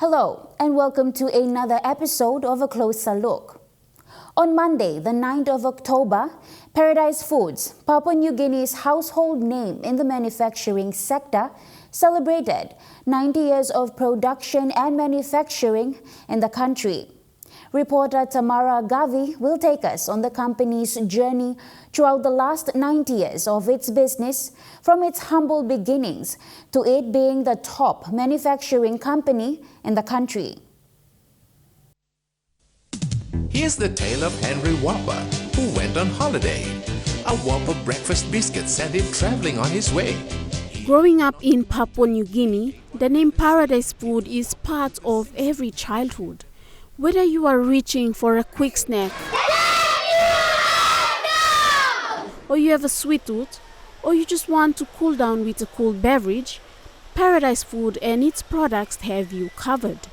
Hello, and welcome to another episode of A Closer Look. On Monday, the 9th of October, Paradise Foods, Papua New Guinea's household name in the manufacturing sector, celebrated 90 years of production and manufacturing in the country. Reporter Tamara Gavi will take us on the company's journey throughout the last 90 years of its business, from its humble beginnings to it being the top manufacturing company in the country. Here's the tale of Henry Whopper, who went on holiday. A Whopper breakfast biscuit sent him traveling on his way. Growing up in Papua New Guinea, the name Paradise Food is part of every childhood. Whether you are reaching for a quick snack, or you have a sweet tooth, or you just want to cool down with a cold beverage, Paradise Food and its products have you covered.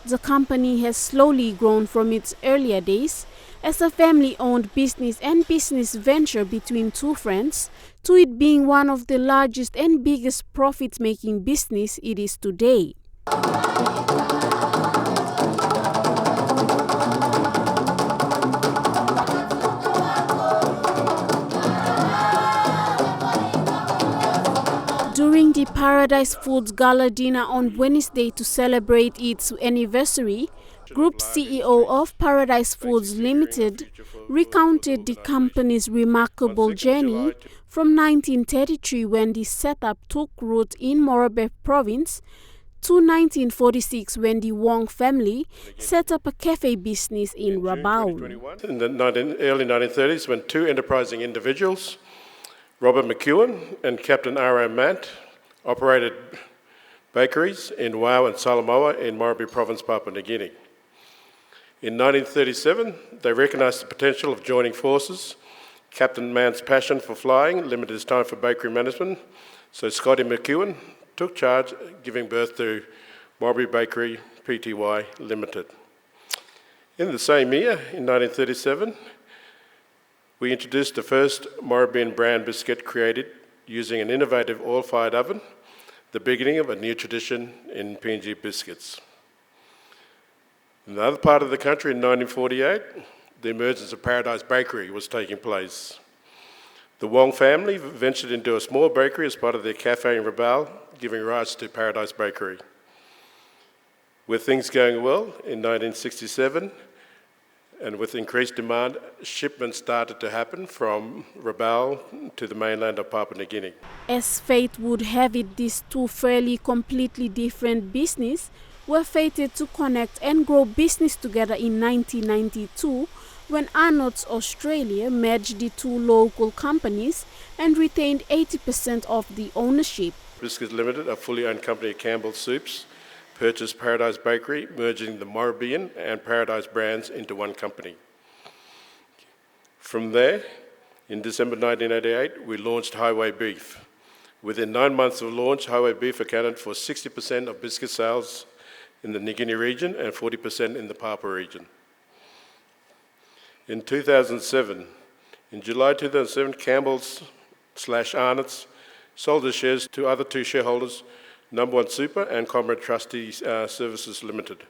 The company has slowly grown from its earlier days as a family-owned business and business venture between two friends to it being one of the largest and biggest profit-making business it is today. During the Paradise Foods Gala dinner on Wednesday to celebrate its anniversary, Group CEO of Paradise Foods Limited recounted the company's remarkable journey from 1933, when the setup took root in Morobe province, to 1946, when the Wong family set up a cafe business in Rabaul. In the early 1930s, when two enterprising individuals, Robert McEwen and Captain R.O. Mant, operated bakeries in Wau and Salamoa in Morobe Province, Papua New Guinea. In 1937, they recognised the potential of joining forces. Captain Mant's passion for flying limited his time for bakery management, so Scotty McEwen took charge, giving birth to Morobe Bakery Pty Limited. In the same year, in 1937, we introduced the first Morobean brand biscuit created using an innovative oil-fired oven, the beginning of a new tradition in PNG biscuits. In the other part of the country, in 1948, the emergence of Paradise Bakery was taking place. The Wong family ventured into a small bakery as part of their cafe in Rabaul, giving rise to Paradise Bakery. With things going well, in 1967, and with increased demand, shipments started to happen from Rabaul to the mainland of Papua New Guinea. As fate would have it, these two fairly completely different businesses were fated to connect and grow business together in 1992, when Arnott's Australia merged the two local companies and retained 80% of the ownership. Biscuits Limited, a fully owned company of Campbell Soups, purchased Paradise Bakery, merging the Morobean and Paradise brands into one company. From there, in December 1988, we launched Highway Beef. Within 9 months of launch, Highway Beef accounted for 60% of biscuit sales in the Ngini region and 40% in the Papua region. In 2007, in July 2007, Campbell's/Arnott's sold their shares to other two shareholders, Number One Super and Comrade Trustees Services Limited.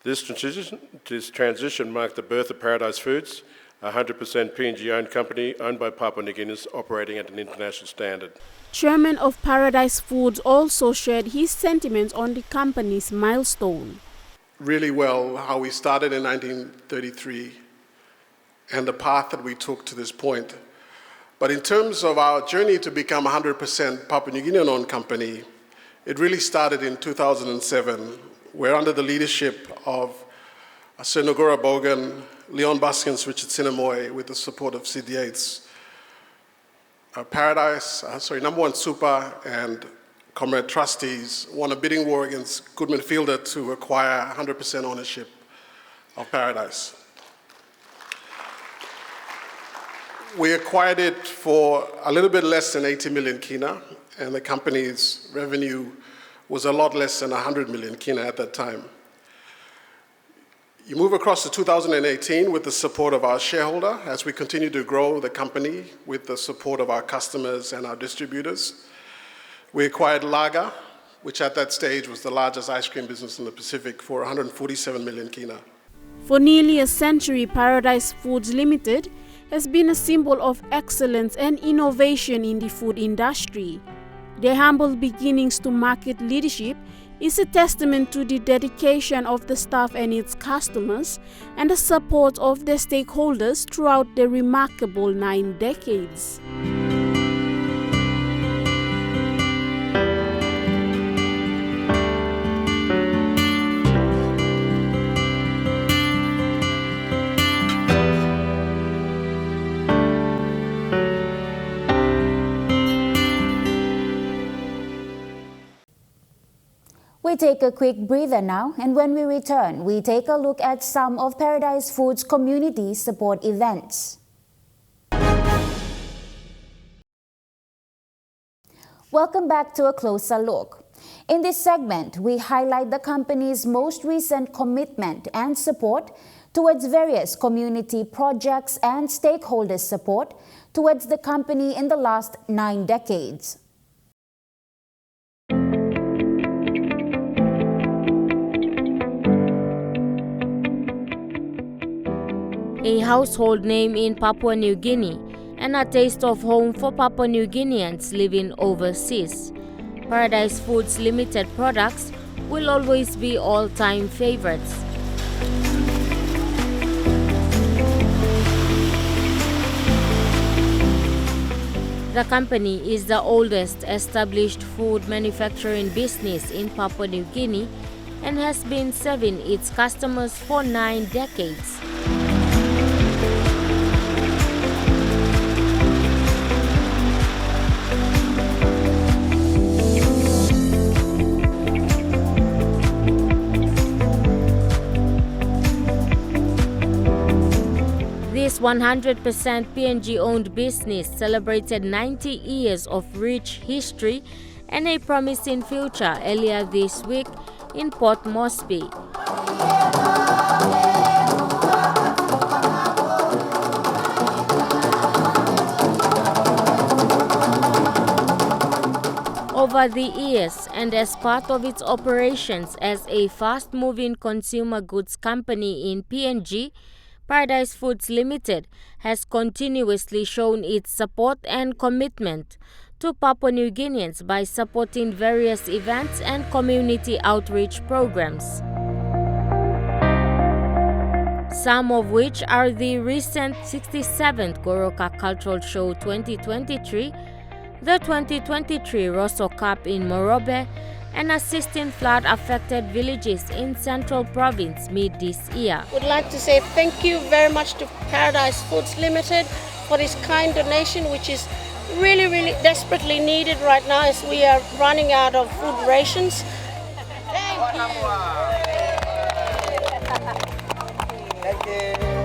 This transition marked the birth of Paradise Foods, a 100% PNG-owned company owned by Papua New Guineans operating at an international standard. Chairman of Paradise Foods also shared his sentiments on the company's milestone. Really well how we started in 1933 and the path that we took to this point. But in terms of our journey to become a 100% Papua New Guinean-owned company, it really started in 2007, where under the leadership of Sir Nogura Bogan, Leon Baskins, Richard Sinamoy, with the support of Sid Yates, Number One Super and Comrade Trustees won a bidding war against Goodman Fielder to acquire 100% ownership of Paradise. We acquired it for a little bit less than 80 million kina, and the company's revenue was a lot less than 100 million kina at that time. You move across to 2018 with the support of our shareholder as we continue to grow the company with the support of our customers and our distributors. We acquired Lager, which at that stage was the largest ice cream business in the Pacific for 147 million kina. For nearly a century, Paradise Foods Limited has been a symbol of excellence and innovation in the food industry. Their humble beginnings to market leadership is a testament to the dedication of the staff and its customers and the support of their stakeholders throughout the remarkable 9 decades. We take a quick breather now, and when we return, we take a look at some of Paradise Foods' community support events. Welcome back to A Closer Look. In this segment, we highlight the company's most recent commitment and support towards various community projects and stakeholder support towards the company in the last 9 decades. A household name in Papua New Guinea and a taste of home for Papua New Guineans living overseas, Paradise Foods Limited products will always be all-time favorites. The company is the oldest established food manufacturing business in Papua New Guinea and has been serving its customers for 9 decades. This 100% PNG-owned business celebrated 90 years of rich history and a promising future earlier this week in Port Moresby. Over the years, and as part of its operations as a fast-moving consumer goods company in PNG, Paradise Foods Limited has continuously shown its support and commitment to Papua New Guineans by supporting various events and community outreach programs. Some of which are the recent 67th Goroka Cultural Show 2023, the 2023 Rosso Cup in Morobe, and assisting flood-affected villages in Central Province mid this year. Would like to say thank you very much to Paradise Foods Limited for this kind donation, which is really desperately needed right now as we are running out of food rations. Thank you. Thank you.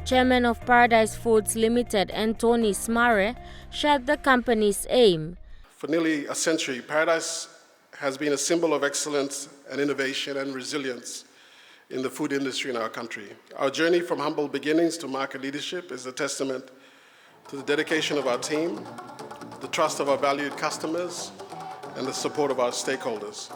Chairman of Paradise Foods Limited, Anthony Smare, shared the company's aim. For nearly a century, Paradise has been a symbol of excellence and innovation and resilience in the food industry in our country. Our journey from humble beginnings to market leadership is a testament to the dedication of our team, the trust of our valued customers, and the support of our stakeholders.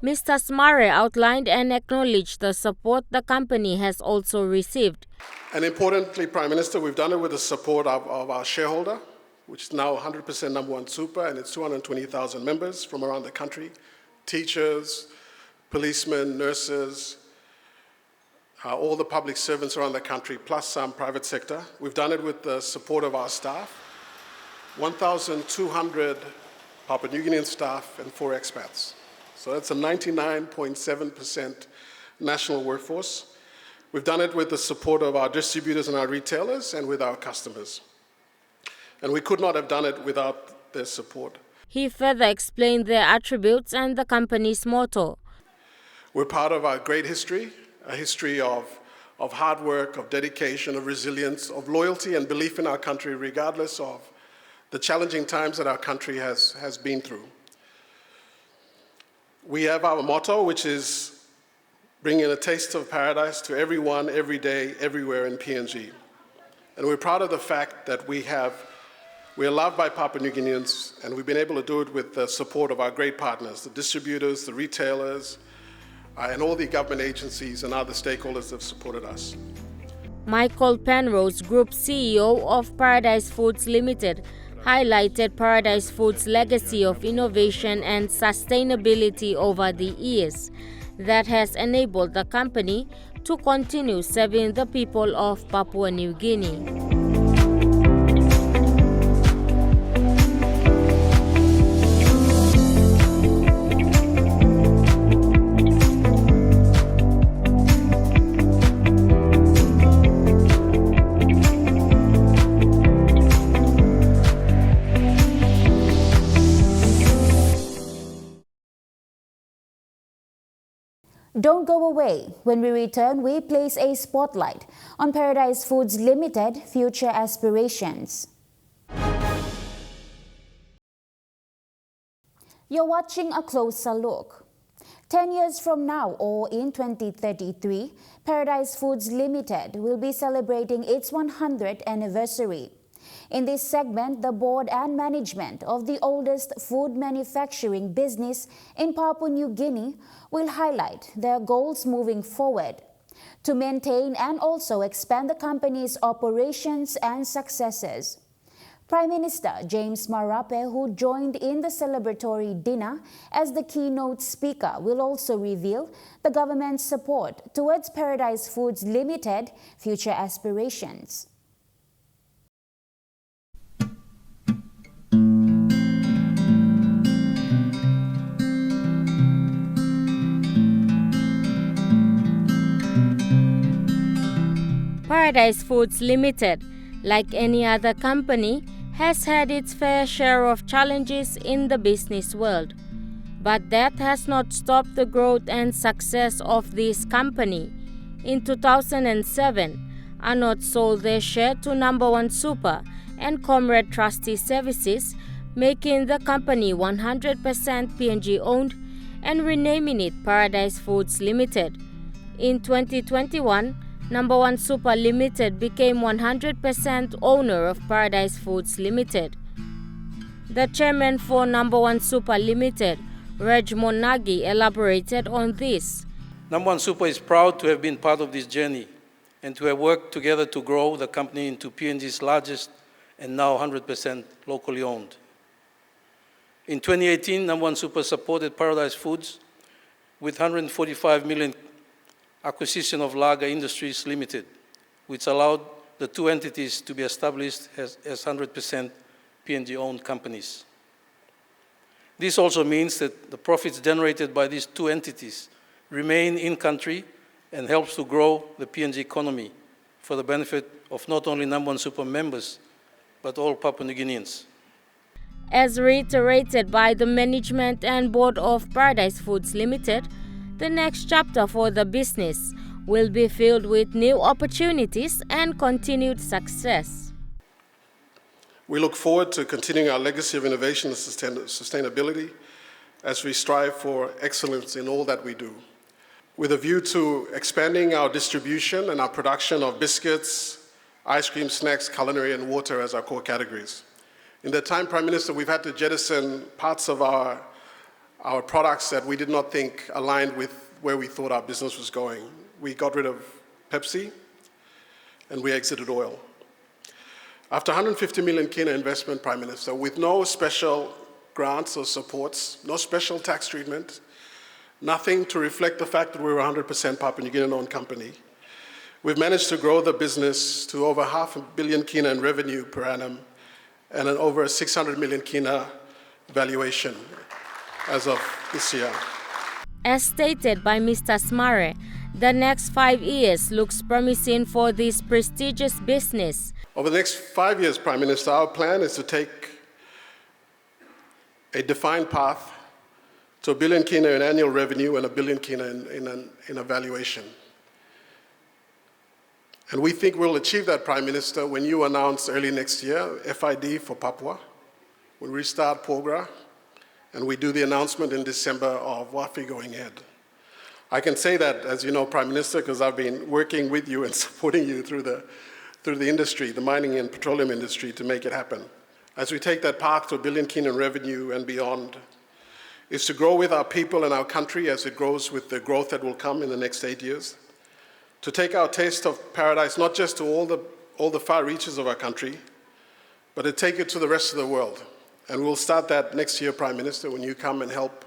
Mr. Smare outlined and acknowledged the support the company has also received. And importantly, Prime Minister, we've done it with the support of our shareholder, which is now 100% number one super, and it's 220,000 members from around the country, teachers, policemen, nurses, all the public servants around the country, plus some private sector. We've done it with the support of our staff, 1,200 Papua New Guinean staff and 4 expats. So that's a 99.7% national workforce. We've done it with the support of our distributors and our retailers and with our customers. And we could not have done it without their support. He further explained their attributes and the company's motto. We're part of our great history, a history of hard work, of dedication, of resilience, of loyalty and belief in our country, regardless of the challenging times that our country has been through. We have our motto, which is bringing a taste of paradise to everyone, every day, everywhere in PNG. And we're proud of the fact that we are loved by Papua New Guineans, and we've been able to do it with the support of our great partners, the distributors, the retailers, and all the government agencies and other stakeholders that have supported us. Michael Penrose, Group CEO of Paradise Foods Limited, highlighted Paradise Foods' legacy of innovation and sustainability over the years that has enabled the company to continue serving the people of Papua New Guinea. Don't go away. When we return, we place a spotlight on Paradise Foods Limited future aspirations. You're watching A Closer Look. 10 years from now, or in 2033, Paradise Foods Limited will be celebrating its 100th anniversary. In this segment, the board and management of the oldest food manufacturing business in Papua New Guinea will highlight their goals moving forward to maintain and also expand the company's operations and successes. Prime Minister James Marape, who joined in the celebratory dinner as the keynote speaker, will also reveal the government's support towards Paradise Foods Limited future aspirations. Paradise Foods Limited, like any other company, has had its fair share of challenges in the business world. But that has not stopped the growth and success of this company. In 2007, Anod sold their share to Number One Super and Comrade Trustee Services, making the company 100% PNG owned and renaming it Paradise Foods Limited. In 2021, Number One Super Limited became 100% owner of Paradise Foods Limited. The chairman for Number One Super Limited, Reg Monagi, elaborated on this. Number One Super is proud to have been part of this journey and to have worked together to grow the company into PNG's largest and now 100% locally owned. In 2018, Number One Super supported Paradise Foods with 145 million acquisition of Lager Industries Limited, which allowed the two entities to be established as 100% PNG-owned companies. This also means that the profits generated by these two entities remain in-country and helps to grow the PNG economy for the benefit of not only Number One Super members, but all Papua New Guineans. As reiterated by the management and board of Paradise Foods Limited, the next chapter for the business will be filled with new opportunities and continued success. We look forward to continuing our legacy of innovation and sustainability as we strive for excellence in all that we do, with a view to expanding our distribution and our production of biscuits, ice cream, snacks, culinary, and water as our core categories. In that time, Prime Minister, we've had to jettison parts of our products that we did not think aligned with where we thought our business was going. We got rid of Pepsi and we exited oil. After 150 million kina investment, Prime Minister, with no special grants or supports, no special tax treatment, nothing to reflect the fact that we were 100% Papua New Guinean-owned company, we've managed to grow the business to over 500 million kina in revenue per annum and an over 600 million kina valuation as of this year. As stated by Mr. Smare, The next 5 years looks promising for this prestigious business. Over the next 5 years, Prime Minister, our plan is to take a defined path to $1 billion kina in annual revenue and $1 billion kina in a valuation. And we think we'll achieve that, Prime Minister, when you announce early next year FID for Papua, when we start Porgera, and we do the announcement in December of Wafi going ahead. I can say that, as you know, Prime Minister, because I've been working with you and supporting you through the industry, the mining and petroleum industry, to make it happen. As we take that path to $1 billion kina in revenue and beyond, is to grow with our people and our country as it grows with the growth that will come in the next 8 years. To take our taste of paradise not just to all the far reaches of our country, but to take it to the rest of the world. And we'll start that next year, Prime Minister, when you come and help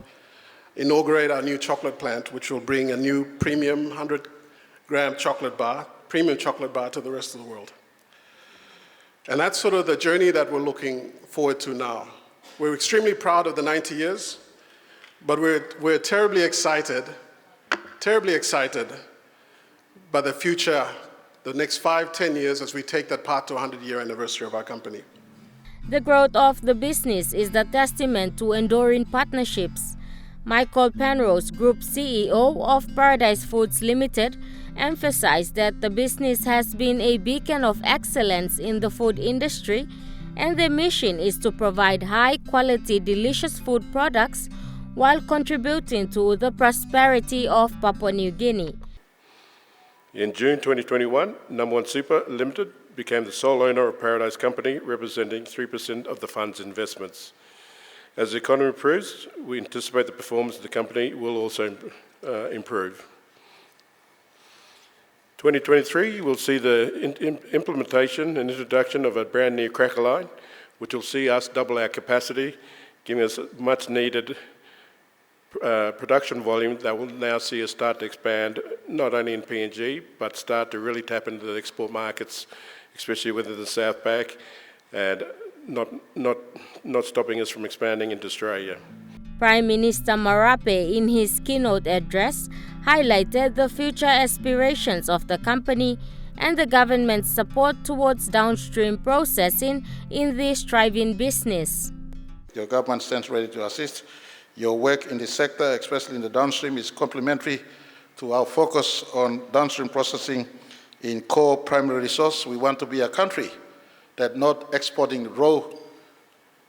inaugurate our new chocolate plant, which will bring a new premium 100-gram chocolate bar, premium chocolate bar to the rest of the world. And that's sort of the journey that we're looking forward to now. We're extremely proud of the 90 years, but we're terribly excited by the future, the next 5-10 years as we take that path to 100-year anniversary of our company. The growth of the business is the testament to enduring partnerships. Michael Penrose, Group CEO of Paradise Foods Limited, emphasized that the business has been a beacon of excellence in the food industry, and their mission is to provide high-quality, delicious food products while contributing to the prosperity of Papua New Guinea. In June 2021, Number One Super Limited became the sole owner of Paradise Company, representing 3% of the fund's investments. As the economy improves, we anticipate the performance of the company will also improve. 2023 will see the implementation and introduction of a brand new cracker line, which will see us double our capacity, giving us much needed production volume that will now see us start to expand not only in PNG, but start to really tap into the export markets, especially within the South Pac, and not stopping us from expanding into Australia. Prime Minister Marape, in his keynote address, highlighted the future aspirations of the company and the government's support towards downstream processing in this thriving business. Your government stands ready to assist. Your work in this sector, especially in the downstream, is complementary to our focus on downstream processing in core primary resource. We want to be a country that not exporting raw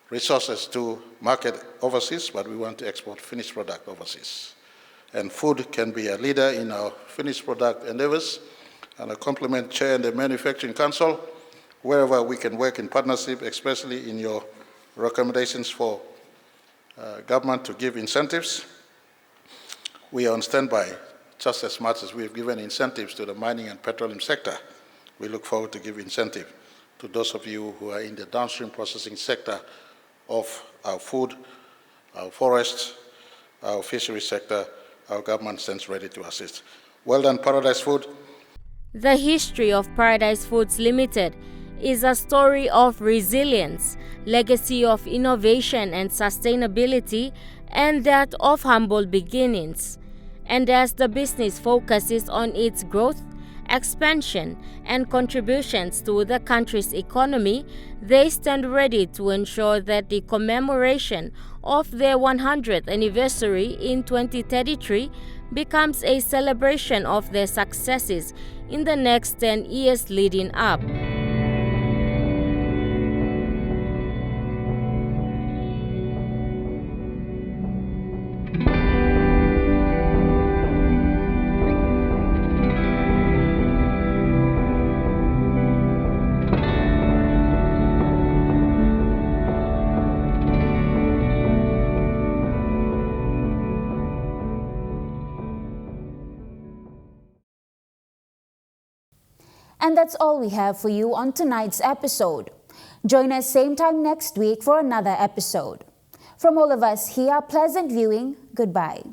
resources to market overseas, but we want to export finished product overseas. And food can be a leader in our finished product endeavors, and I compliment Chair and the Manufacturing Council wherever we can work in partnership, especially in your recommendations for government to give incentives. We are on standby just as much as we've given incentives to the mining and petroleum sector. We look forward to give incentive to those of you who are in the downstream processing sector of our food, our forests, our fishery sector. Our government stands ready to assist. Well done, Paradise Food. The history of Paradise Foods Limited is a story of resilience, legacy of innovation and sustainability, and that of humble beginnings. And as the business focuses on its growth, expansion, and contributions to the country's economy, they stand ready to ensure that the commemoration of their 100th anniversary in 2033 becomes a celebration of their successes in the next 10 years leading up. And that's all we have for you on tonight's episode. Join us same time next week for another episode. From all of us here, pleasant viewing. Goodbye.